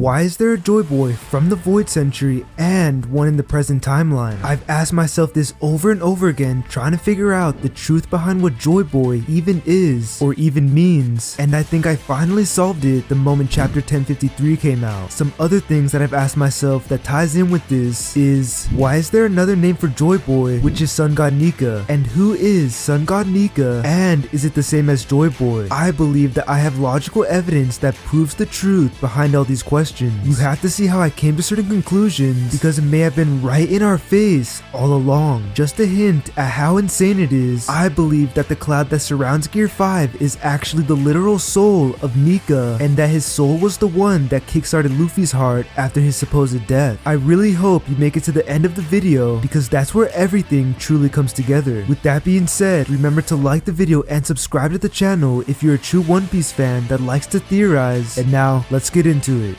Why is there a Joyboy from the Void Century and one in the present timeline? I've asked myself this over and over again, trying to figure out the truth behind what Joyboy even is or even means, and I think I finally solved it the moment chapter 1053 came out. Some other things that I've asked myself that ties in with this is, why is there another name for Joyboy, which is Sun God Nika? And who is Sun God Nika? And is it the same as Joyboy? I believe that I have logical evidence that proves the truth behind all these questions. You have to see how I came to certain conclusions because it may have been right in our face all along. Just a hint at how insane it is, I believe that the cloud that surrounds Gear 5 is actually the literal soul of Nika, and that his soul was the one that kickstarted Luffy's heart after his supposed death. I really hope you make it to the end of the video because that's where everything truly comes together. With that being said, remember to like the video and subscribe to the channel if you're a true One Piece fan that likes to theorize. And now, let's get into it.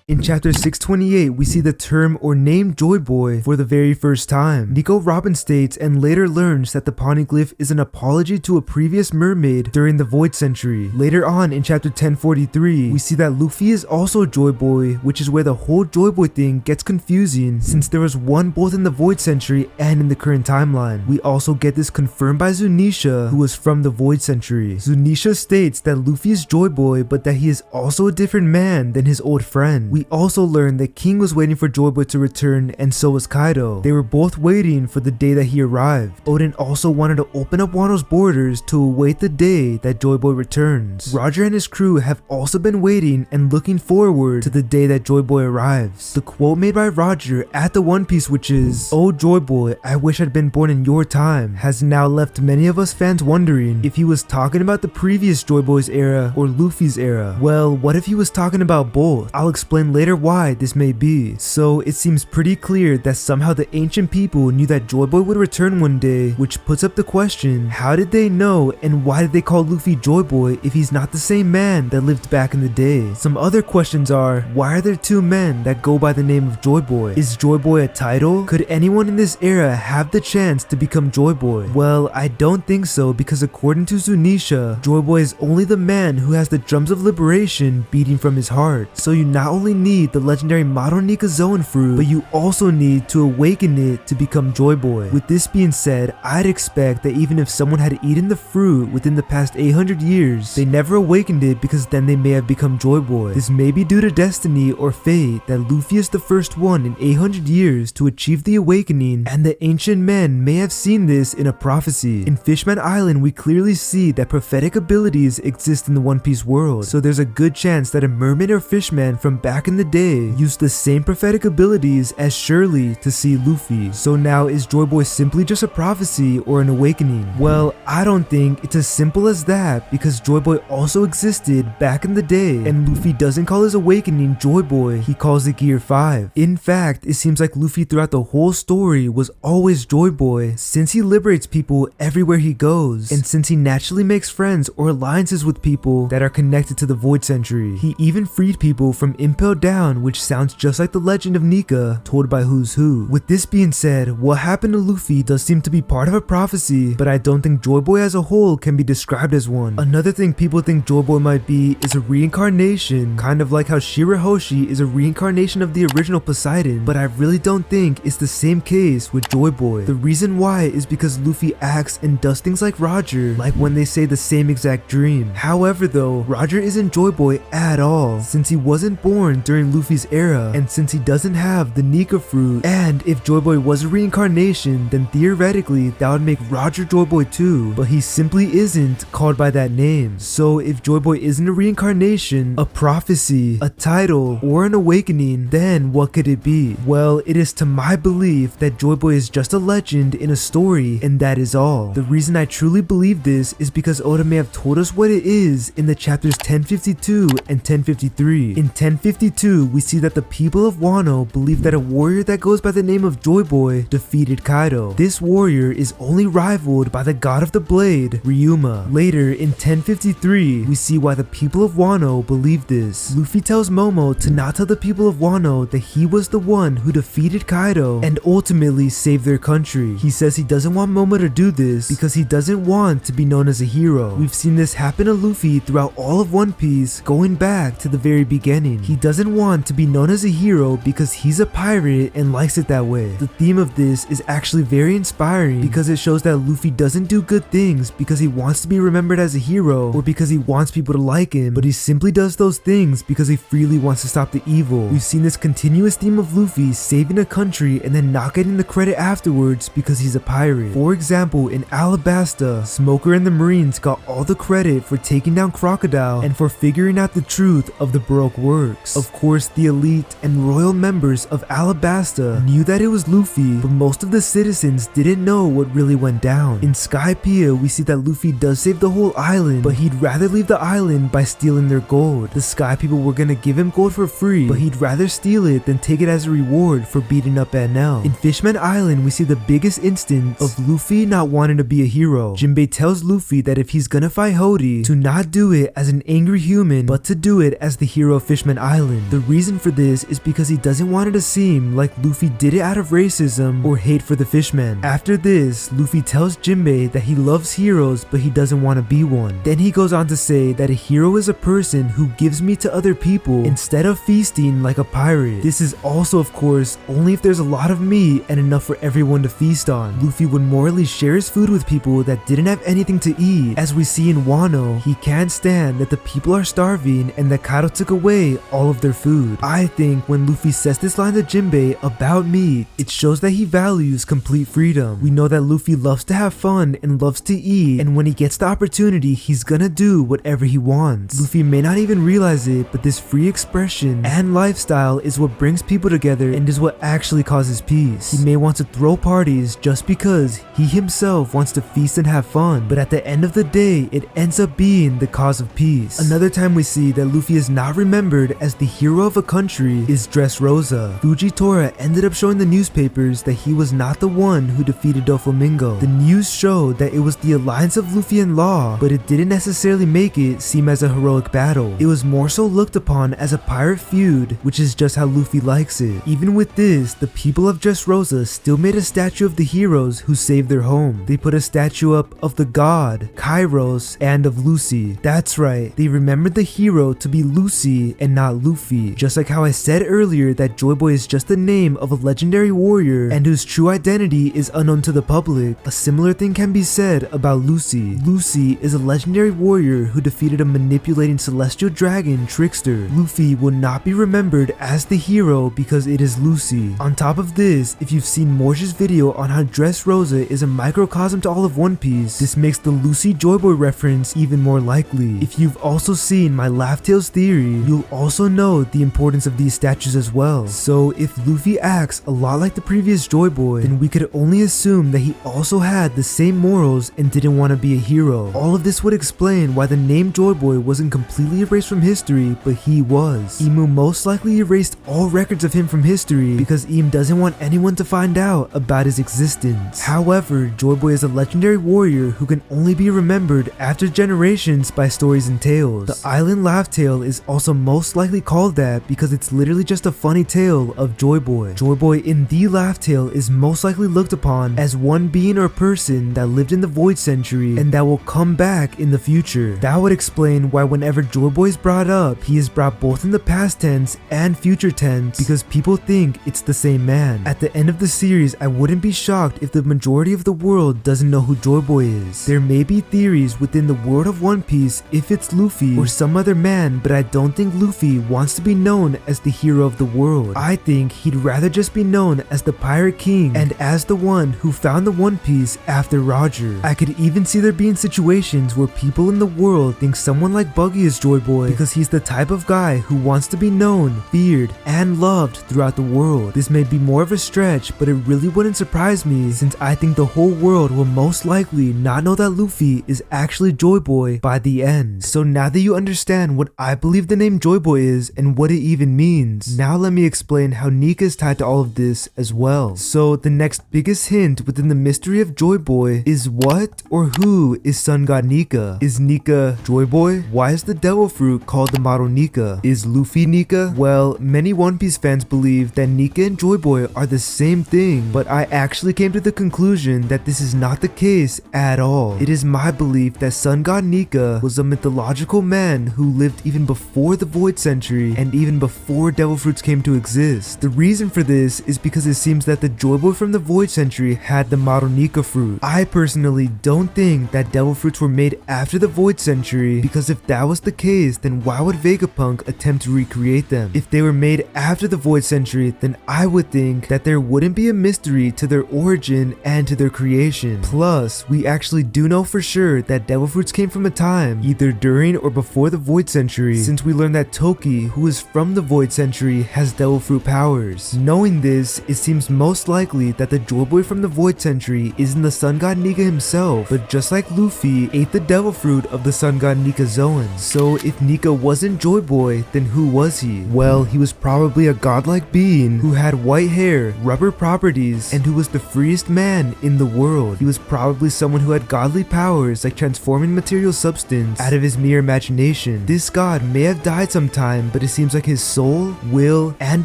In chapter 628, we see the term or name Joyboy for the very first time. Nico Robin states and later learns that the poneglyph is an apology to a previous mermaid during the Void Century. Later on in chapter 1043, we see that Luffy is also Joyboy, which is where the whole Joyboy thing gets confusing since there was one both in the Void Century and in the current timeline. We also get this confirmed by Zunisha, who was from the Void Century. Zunisha states that Luffy is Joyboy, but that he is also a different man than his old friend. We also learned that King was waiting for Joyboy to return, and so was Kaido. They were both waiting for the day that he arrived. Oden also wanted to open up Wano's borders to await the day that Joyboy returns. Roger and his crew have also been waiting and looking forward to the day that Joyboy arrives. The quote made by Roger at the One Piece, which is, "Oh Joyboy, I wish I'd been born in your time," has now left many of us fans wondering if he was talking about the previous Joyboy's era or Luffy's era. Well, what if he was talking about both? I'll explain later why this may be. So it seems pretty clear that somehow the ancient people knew that Joyboy would return one day, which puts up the question, how did they know and why did they call Luffy Joyboy if he's not the same man that lived back in the day? Some other questions are, why are there two men that go by the name of Joyboy? Is Joyboy a title? Could anyone in this era have the chance to become Joyboy? Well, I don't think so, because according to Zunisha, Joyboy is only the man who has the drums of liberation beating from his heart. So you not only need the legendary Model Nika Zoan fruit, but you also need to awaken it to become Joyboy. With this being said, I'd expect that even if someone had eaten the fruit within the past 800 years, they never awakened it because then they may have become Joyboy. This may be due to destiny or fate that Luffy is the first one in 800 years to achieve the awakening, and the ancient men may have seen this in a prophecy. In Fishman Island, we clearly see that prophetic abilities exist in the One Piece world, so there's a good chance that a mermaid or fishman from back in the day used the same prophetic abilities as Shirley to see Luffy. So now, is Joyboy simply just a prophecy or an awakening? Well, I don't think it's as simple as that, because Joyboy also existed back in the day, and Luffy doesn't call his awakening Joyboy, he calls it Gear 5. In fact, it seems like Luffy throughout the whole story was always Joyboy, since he liberates people everywhere he goes, and since he naturally makes friends or alliances with people that are connected to the Void Century. He even freed people from Impel Down, which sounds just like the legend of Nika told by Who's Who. With this being said, what happened to Luffy does seem to be part of a prophecy, but I don't think Joyboy as a whole can be described as one. Another thing people think Joyboy might be is a reincarnation, kind of like how Shirahoshi is a reincarnation of the original Poseidon, but I really don't think it's the same case with Joyboy. The reason why is because Luffy acts and does things like Roger, like when they say the same exact dream. However though, Roger isn't Joyboy at all, since he wasn't born during Luffy's era, and since he doesn't have the Nika fruit, and if Joyboy was a reincarnation, then theoretically that would make Roger Joyboy too, but he simply isn't called by that name. So if Joyboy isn't a reincarnation, a prophecy, a title, or an awakening, then what could it be? Well, it is to my belief that Joyboy is just a legend in a story, and that is all. The reason I truly believe this is because Oda may have told us what it is in the chapters 1052 and 1053. In 1052, 1052, we see that the people of Wano believe that a warrior that goes by the name of Joyboy defeated Kaido. This warrior is only rivaled by the god of the blade, Ryuma. Later, in 1053, we see why the people of Wano believe this. Luffy tells Momo to not tell the people of Wano that he was the one who defeated Kaido and ultimately saved their country. He says he doesn't want Momo to do this because he doesn't want to be known as a hero. We've seen this happen to Luffy throughout all of One Piece, going back to the very beginning. He doesn't want to be known as a hero because he's a pirate and likes it that way. The theme of this is actually very inspiring because it shows that Luffy doesn't do good things because he wants to be remembered as a hero or because he wants people to like him, but he simply does those things because he freely wants to stop the evil. We've seen this continuous theme of Luffy saving a country and then not getting the credit afterwards because he's a pirate. For example, in Alabasta, Smoker and the Marines got all the credit for taking down Crocodile and for figuring out the truth of the Baroque works. Of course, the elite and royal members of Alabasta knew that it was Luffy, but most of the citizens didn't know what really went down. In Skypiea, we see that Luffy does save the whole island, but he'd rather leave the island by stealing their gold. The Sky people were gonna give him gold for free, but he'd rather steal it than take it as a reward for beating up Enel. In Fishman Island, we see the biggest instance of Luffy not wanting to be a hero. Jinbei tells Luffy that if he's gonna fight Hody, to not do it as an angry human, but to do it as the hero of Fishman Island. The reason for this is because he doesn't want it to seem like Luffy did it out of racism or hate for the fishmen. After this, Luffy tells Jinbei that he loves heroes, but he doesn't want to be one. Then he goes on to say that a hero is a person who gives meat to other people instead of feasting like a pirate. This is also, of course, only if there's a lot of meat and enough for everyone to feast on. Luffy would morally share his food with people that didn't have anything to eat. As we see in Wano, he can't stand that the people are starving and that Kaido took away all of their food. I think when Luffy says this line to Jinbei about meat, it shows that he values complete freedom. We know that Luffy loves to have fun and loves to eat, and when he gets the opportunity, he's gonna do whatever he wants. Luffy may not even realize it, but this free expression and lifestyle is what brings people together and is what actually causes peace. He may want to throw parties just because he himself wants to feast and have fun, but at the end of the day, it ends up being the cause of peace. Another time we see that Luffy is not remembered as the hero of a country is Dressrosa. Fujitora ended up showing the newspapers that he was not the one who defeated Doflamingo. The news showed that it was the alliance of Luffy and Law, but it didn't necessarily make it seem as a heroic battle. It was more so looked upon as a pirate feud, which is just how Luffy likes it. Even with this, the people of Dressrosa still made a statue of the heroes who saved their home. They put a statue up of the god, Kairos, and of Lucy. That's right, they remembered the hero to be Lucy and not Luffy. Just like how I said earlier that Joyboy is just the name of a legendary warrior and whose true identity is unknown to the public, a similar thing can be said about Lucy. Lucy is a legendary warrior who defeated a manipulating celestial dragon, Trickster. Luffy will not be remembered as the hero because it is Lucy. On top of this, if you've seen Morge's video on how Dressrosa is a microcosm to all of One Piece, this makes the Lucy Joyboy reference even more likely. If you've also seen my Laugh Tales theory, you'll also know the importance of these statues as well. So if Luffy acts a lot like the previous Joyboy, then we could only assume that he also had the same morals and didn't want to be a hero. All of this would explain why the name Joyboy wasn't completely erased from history, but he was. Imu most likely erased all records of him from history because Im doesn't want anyone to find out about his existence. However, Joyboy is a legendary warrior who can only be remembered after generations by stories and tales. The Island Laugh Tale is also most likely called that because it's literally just a funny tale of Joyboy. Joyboy in the Laugh Tale is most likely looked upon as one being or person that lived in the Void Century and that will come back in the future. That would explain why whenever Joyboy is brought up, he is brought both in the past tense and future tense because people think it's the same man. At the end of the series, I wouldn't be shocked if the majority of the world doesn't know who Joyboy is. There may be theories within the world of One Piece if it's Luffy or some other man, but I don't think Luffy wants to be known as the hero of the world. I think he'd rather just be known as the Pirate King and as the one who found the One Piece after Roger. I could even see there being situations where people in the world think someone like Buggy is Joyboy because he's the type of guy who wants to be known, feared, and loved throughout the world. This may be more of a stretch, but it really wouldn't surprise me since I think the whole world will most likely not know that Luffy is actually Joyboy by the end. So now that you understand what I believe the name Joyboy is and what it even means. Now let me explain how Nika is tied to all of this as well. So the next biggest hint within the mystery of Joyboy is what or who is Sun God Nika? Is Nika Joyboy? Why is the devil fruit called the model Nika? Is Luffy Nika? Well, many One Piece fans believe that Nika and Joyboy are the same thing, but I actually came to the conclusion that this is not the case at all. It is my belief that Sun God Nika was a mythological man who lived even before the Void Century and even before devil fruits came to exist. The reason for this is because it seems that the Joyboy from the Void Century had the model Nika fruit. I personally don't think that devil fruits were made after the Void Century, because if that was the case, then why would Vegapunk attempt to recreate them? If they were made after the Void Century, then I would think that there wouldn't be a mystery to their origin and to their creation. Plus, we actually do know for sure that devil fruits came from a time either during or before the Void Century, since we learned that Toki, who is from the Void Century, has devil fruit powers. Knowing this, it seems most likely that the Joyboy from the Void Century isn't the Sun God Nika himself, but just like Luffy ate the devil fruit of the Sun God Nika Zoan. So if Nika wasn't Joyboy, then who was he? Well, he was probably a godlike being who had white hair, rubber properties, and who was the freest man in the world. He was probably someone who had godly powers like transforming material substance out of his mere imagination. This god may have died sometime, but it seems like his soul, will, and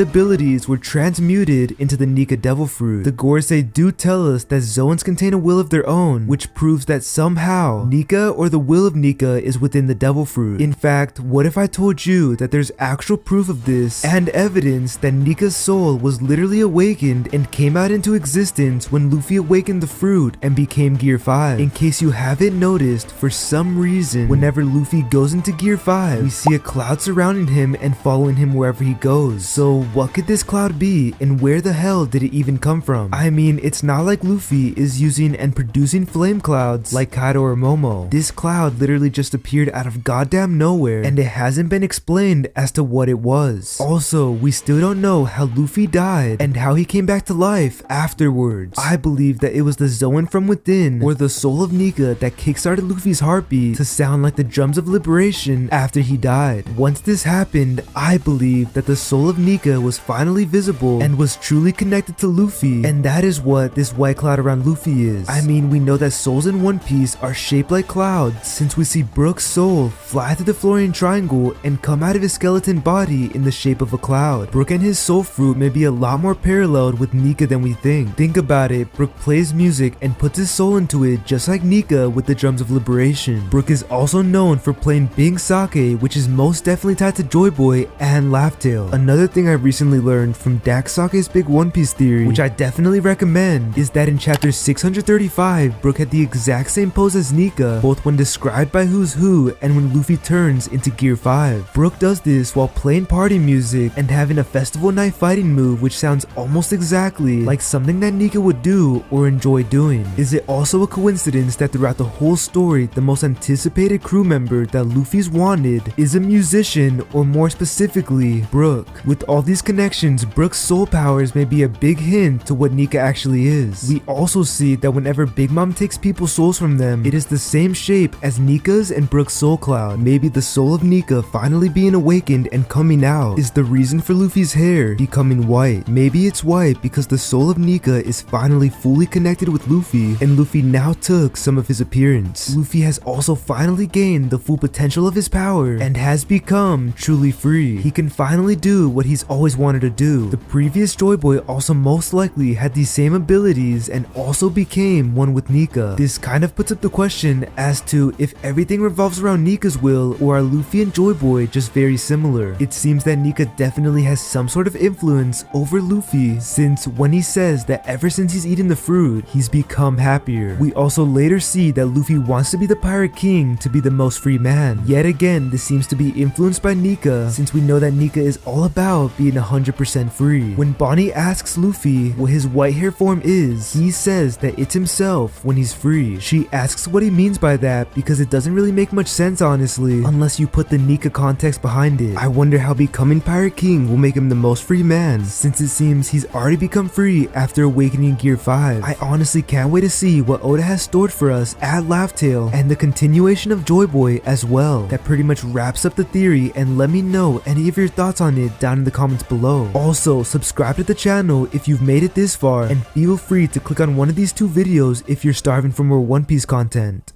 abilities were transmuted into the Nika devil fruit. The Gorosei do tell us that Zoans contain a will of their own, which proves that somehow Nika or the will of Nika is within the devil fruit. In fact, what if I told you that there's actual proof of this and evidence that Nika's soul was literally awakened and came out into existence when Luffy awakened the fruit and became Gear 5? In case you haven't noticed, for some reason, whenever Luffy goes into Gear 5, we see a cloud surrounding him and following him wherever he goes. So what could this cloud be, and where the hell did it even come from? I mean, it's not like Luffy is using and producing flame clouds like Kaido or Momo. This cloud literally just appeared out of goddamn nowhere, and it hasn't been explained as to what it was. Also, we still don't know how Luffy died and how he came back to life afterwards. I believe that it was the Zoan from within, or the soul of Nika, that kickstarted Luffy's heartbeat to sound like the drums of liberation after he died. Once this happened, I believe that the soul of Nika was finally visible and was truly connected to Luffy, and that is what this white cloud around Luffy is. I mean, we know that souls in One Piece are shaped like clouds, since we see Brook's soul fly through the Florian Triangle and come out of his skeleton body in the shape of a cloud. Brook and his soul fruit may be a lot more paralleled with Nika than we think. Think about it, Brook plays music and puts his soul into it just like Nika with the drums of liberation. Brook is also known for playing Big Sake, which is most definitely tied to Joyboy and Laugh-Tale. Another thing I recently learned from Dax Sake's Big One Piece theory, which I definitely recommend, is that in chapter 635, Brook had the exact same pose as Nika, both when described by Who's Who and when Luffy turns into Gear 5. Brook does this while playing party music and having a festival night fighting move which sounds almost exactly like something that Nika would do or enjoy doing. Is it also a coincidence that throughout the whole story, the most anticipated crew member that Luffy's wanted is a musician, or more specifically, Brook? With all these connections, Brook's soul powers may be a big hint to what Nika actually is. We also see that whenever Big Mom takes people's souls from them, it is the same shape as Nika's and Brook's soul cloud. Maybe the soul of Nika finally being awakened and coming out is the reason for Luffy's hair becoming white. Maybe it's white because the soul of Nika is finally fully connected with Luffy, and Luffy now took some of his appearance. Luffy has also finally gained the full potential of his power and has become truly free. He can finally do what he's always wanted to do. The previous Joyboy also most likely had these same abilities and also became one with Nika. This kind of puts up the question as to if everything revolves around Nika's will, or are Luffy and Joyboy just very similar. It seems that Nika definitely has some sort of influence over Luffy, since when he says that ever since he's eaten the fruit, he's become happier. We also later see that Luffy wants to be the Pirate King to be the most free man. Yet again, this seems to be influenced by Nika, since we know that Nika is all about being 100% free. When Bonnie asks Luffy what his white hair form is, he says that it's himself when he's free. She asks what he means by that because it doesn't really make much sense honestly, unless you put the Nika context behind it. I wonder how becoming Pirate King will make him the most free man, since it seems he's already become free after awakening Gear 5. I honestly can't wait to see what Oda has stored for us at Laugh-Tale and the continuation of Joyboy as well. That pretty much wraps up the theory, and let me know know any of your thoughts on it down in the comments below. Also, subscribe to the channel if you've made it this far, and feel free to click on one of these two videos if you're starving for more One Piece content.